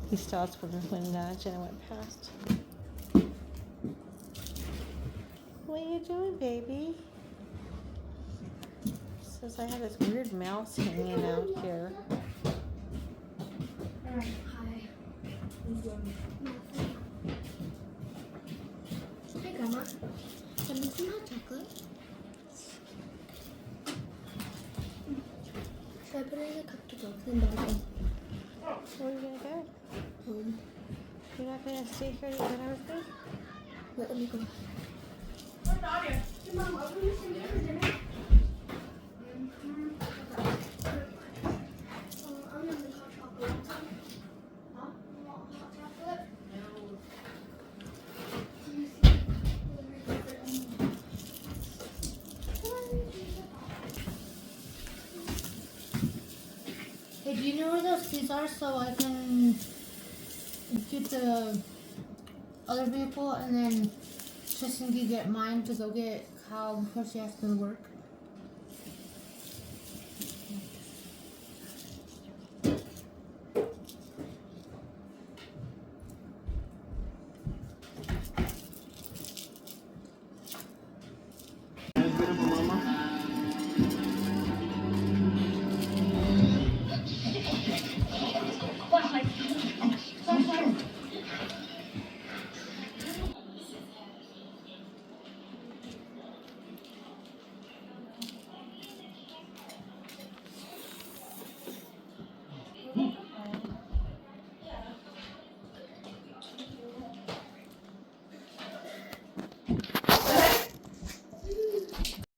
He stopped when Jenna went past. What are you doing, baby? Says I have this weird mouse hanging out here. Hi. Hey, Grandma. Can we some hot chocolate? Should I put it in a cup to go to the bottle? Where are you gonna go? Home. You're not gonna stay here to eat dinner with me? Wait, let me go. Where's Nadia? Hey, Mom, are we listening to dinner? I'm in the hot chocolate. Huh? You want hot chocolate? No. Hey, do you know where those keys are so I can get the other vehicle and then Tristan can get mine to go get Kyle before she has to go to work?